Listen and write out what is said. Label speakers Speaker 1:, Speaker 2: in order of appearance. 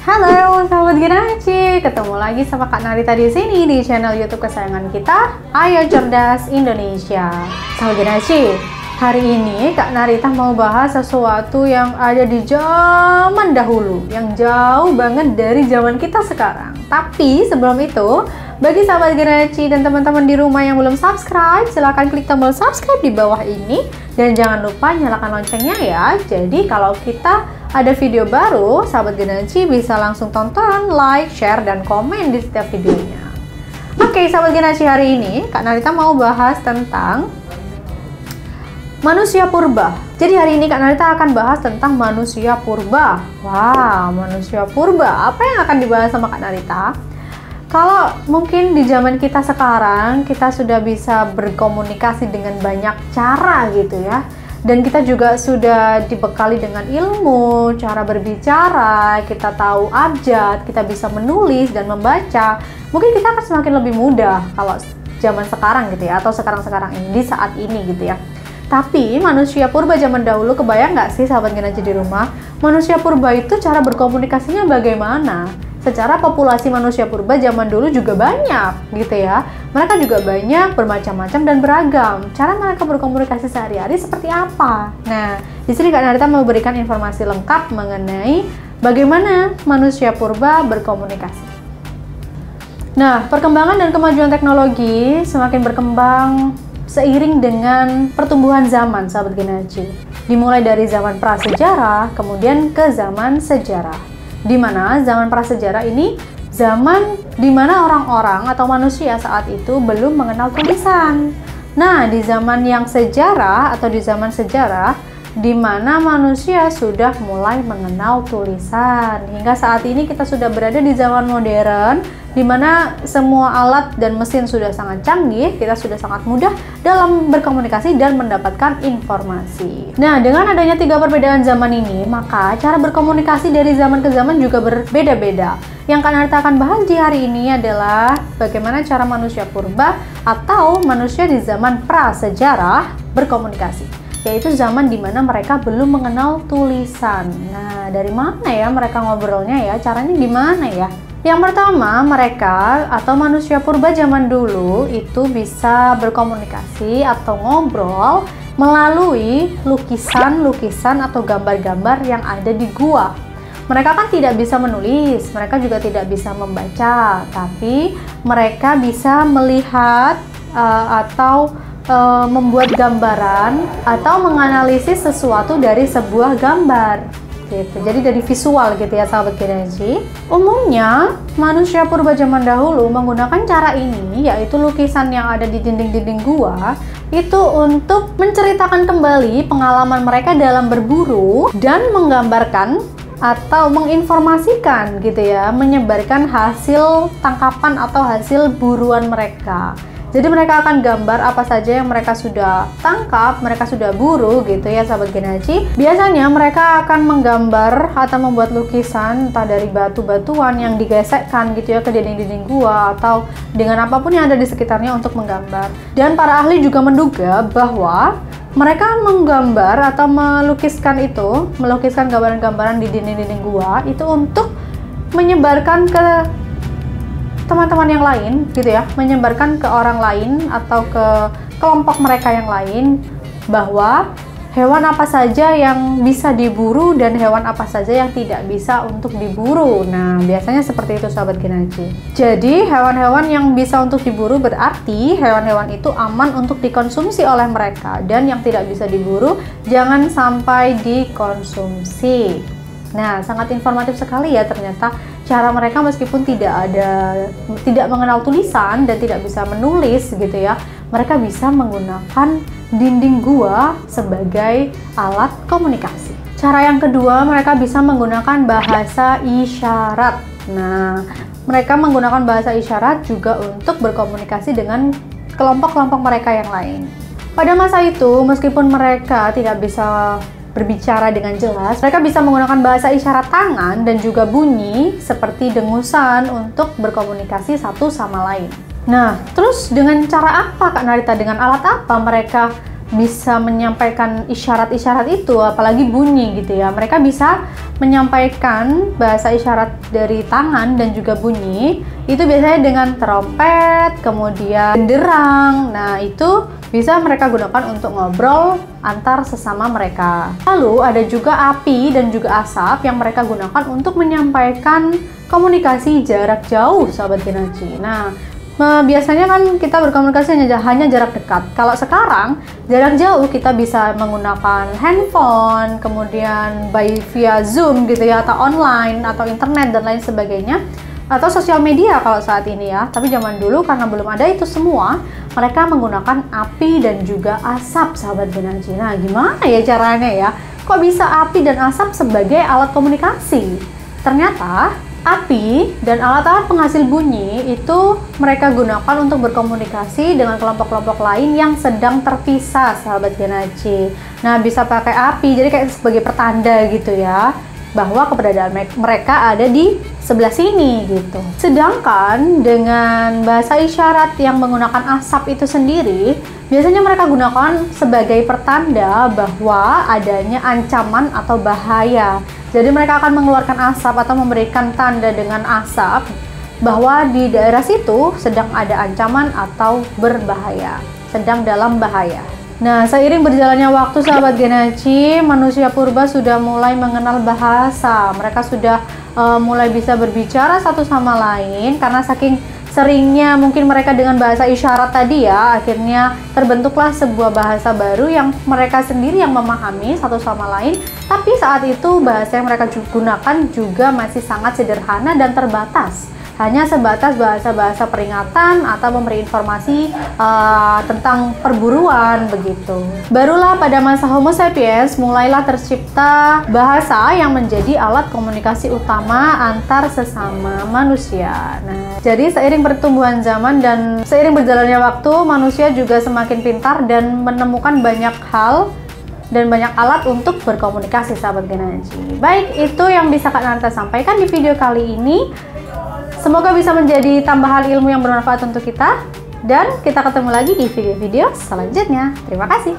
Speaker 1: Halo sahabat Genasi, ketemu lagi sama Kak Narita di sini di channel YouTube kesayangan kita, Ayo Cerdas Indonesia. Sahabat Genasi, hari ini Kak Narita mau bahas sesuatu yang ada di zaman dahulu, yang jauh banget dari zaman kita sekarang. Tapi sebelum itu, bagi sahabat Genasi dan teman-teman di rumah yang belum subscribe, silahkan klik tombol subscribe di bawah ini dan jangan lupa nyalakan loncengnya ya. Jadi kalau kita ada video baru, sahabat Genasi bisa langsung tonton, like, share, dan komen di setiap videonya. Oke, sahabat Genasi, hari ini Kak Narita mau bahas tentang manusia purba. Jadi hari ini Kak Narita akan bahas tentang manusia purba. Wah, manusia purba. Apa yang akan dibahas sama Kak Narita? Kalau mungkin di zaman kita sekarang, kita sudah bisa berkomunikasi dengan banyak cara gitu ya. Dan kita juga sudah dibekali dengan ilmu, cara berbicara, kita tahu abjad, kita bisa menulis dan membaca. Mungkin kita akan semakin lebih mudah kalau zaman sekarang gitu ya, atau sekarang-sekarang ini, di saat ini gitu ya. Tapi manusia purba zaman dahulu, kebayang nggak sih sahabat Genasi di rumah? Manusia purba itu cara berkomunikasinya bagaimana? Secara populasi manusia purba zaman dulu juga banyak gitu ya. Mereka juga banyak, bermacam-macam dan beragam. Cara mereka berkomunikasi sehari-hari seperti apa? Nah, di sini Kak Narita mau berikan informasi lengkap mengenai bagaimana manusia purba berkomunikasi. Nah, perkembangan dan kemajuan teknologi semakin berkembang seiring dengan pertumbuhan zaman, sahabat Genasi. Dimulai dari zaman prasejarah, kemudian ke zaman sejarah. Di mana zaman prasejarah ini zaman di mana orang-orang atau manusia saat itu belum mengenal tulisan. Nah, di zaman yang sejarah atau di zaman sejarah di mana manusia sudah mulai mengenal tulisan. Hingga saat ini kita sudah berada di zaman modern di mana semua alat dan mesin sudah sangat canggih, kita sudah sangat mudah dalam berkomunikasi dan mendapatkan informasi. Nah, dengan adanya 3 perbedaan zaman ini, maka cara berkomunikasi dari zaman ke zaman juga berbeda-beda. Yang Kak Narita akan bahas di hari ini adalah bagaimana cara manusia purba atau manusia di zaman prasejarah berkomunikasi, yaitu zaman dimana mereka belum mengenal tulisan. Nah, dari mana ya mereka ngobrolnya ya? Caranya gimana ya? Yang pertama, mereka atau manusia purba zaman dulu itu bisa berkomunikasi atau ngobrol melalui lukisan-lukisan atau gambar-gambar yang ada di gua. Mereka kan tidak bisa menulis, mereka juga tidak bisa membaca, tapi mereka bisa melihat atau membuat gambaran atau menganalisis sesuatu dari sebuah gambar gitu. Jadi dari visual gitu ya sahabat Genasi. Umumnya manusia purba zaman dahulu menggunakan cara ini, yaitu lukisan yang ada di dinding-dinding gua itu untuk menceritakan kembali pengalaman mereka dalam berburu dan menggambarkan atau menginformasikan gitu ya, menyebarkan hasil tangkapan atau hasil buruan mereka. Jadi mereka akan gambar apa saja yang mereka sudah tangkap, mereka sudah buru gitu ya sahabat Genasi. Biasanya mereka akan menggambar atau membuat lukisan entah dari batu-batuan yang digesekkan gitu ya ke dinding-dinding gua atau dengan apapun yang ada di sekitarnya untuk menggambar. Dan para ahli juga menduga bahwa mereka menggambar atau melukiskan gambaran-gambaran di dinding-dinding gua itu untuk menyebarkan ke teman-teman yang lain gitu ya, menyebarkan ke orang lain atau ke kelompok mereka yang lain bahwa hewan apa saja yang bisa diburu dan hewan apa saja yang tidak bisa untuk diburu. Nah, biasanya seperti itu sahabat Genasi. Jadi hewan-hewan yang bisa untuk diburu berarti hewan-hewan itu aman untuk dikonsumsi oleh mereka, dan yang tidak bisa diburu jangan sampai dikonsumsi. Nah, sangat informatif sekali ya ternyata cara mereka meskipun tidak mengenal tulisan dan tidak bisa menulis gitu ya. Mereka bisa menggunakan dinding gua sebagai alat komunikasi. Cara yang kedua, mereka bisa menggunakan bahasa isyarat. Nah, mereka menggunakan bahasa isyarat juga untuk berkomunikasi dengan kelompok-kelompok mereka yang lain. Pada masa itu, meskipun mereka tidak bisa berbicara dengan jelas, mereka bisa menggunakan bahasa isyarat tangan dan juga bunyi seperti dengusan untuk berkomunikasi satu sama lain. Nah, terus dengan cara apa Kak Narita? Dengan alat apa mereka bisa menyampaikan isyarat-isyarat itu, apalagi bunyi gitu ya. Mereka bisa menyampaikan bahasa isyarat dari tangan dan juga bunyi itu biasanya dengan trompet, kemudian genderang. Nah, itu bisa mereka gunakan untuk ngobrol antar sesama mereka. Lalu ada juga api dan juga asap yang mereka gunakan untuk menyampaikan komunikasi jarak jauh, sahabat Genaji. Nah, biasanya kan kita berkomunikasi hanya jarak dekat. Kalau sekarang jarak jauh kita bisa menggunakan handphone, kemudian via Zoom gitu ya, atau online, atau internet dan lain sebagainya, atau sosial media kalau saat ini ya. Tapi zaman dulu karena belum ada itu semua, mereka menggunakan api dan juga asap, sahabat Genaji. Nah, gimana ya caranya ya? Kok bisa api dan asap sebagai alat komunikasi? Ternyata api dan alat-alat penghasil bunyi itu mereka gunakan untuk berkomunikasi dengan kelompok-kelompok lain yang sedang terpisah, sahabat Genaji. Nah, bisa pakai api, jadi kayak sebagai pertanda gitu ya, bahwa keberadaan mereka ada di sebelah sini gitu. Sedangkan dengan bahasa isyarat yang menggunakan asap itu sendiri, biasanya mereka gunakan sebagai pertanda bahwa adanya ancaman atau bahaya. Jadi mereka akan mengeluarkan asap atau memberikan tanda dengan asap bahwa di daerah situ sedang ada ancaman atau berbahaya, sedang dalam bahaya. Nah, seiring berjalannya waktu, sahabat Genaji, manusia purba sudah mulai mengenal bahasa. Mereka sudah mulai bisa berbicara satu sama lain karena saking seringnya mungkin mereka dengan bahasa isyarat tadi ya, akhirnya terbentuklah sebuah bahasa baru yang mereka sendiri yang memahami satu sama lain. Tapi saat itu bahasa yang mereka gunakan juga masih sangat sederhana dan terbatas, hanya sebatas bahasa-bahasa peringatan atau memberi informasi tentang perburuan begitu. Barulah pada masa Homo sapiens mulailah tercipta bahasa yang menjadi alat komunikasi utama antar sesama manusia. Nah, jadi seiring pertumbuhan zaman dan seiring berjalannya waktu, manusia juga semakin pintar dan menemukan banyak hal dan banyak alat untuk berkomunikasi, sahabat Genaji. Baik, itu yang bisa Kak Narita sampaikan di video kali ini. Semoga bisa menjadi tambahan ilmu yang bermanfaat untuk kita, dan kita ketemu lagi di video-video selanjutnya. Terima kasih.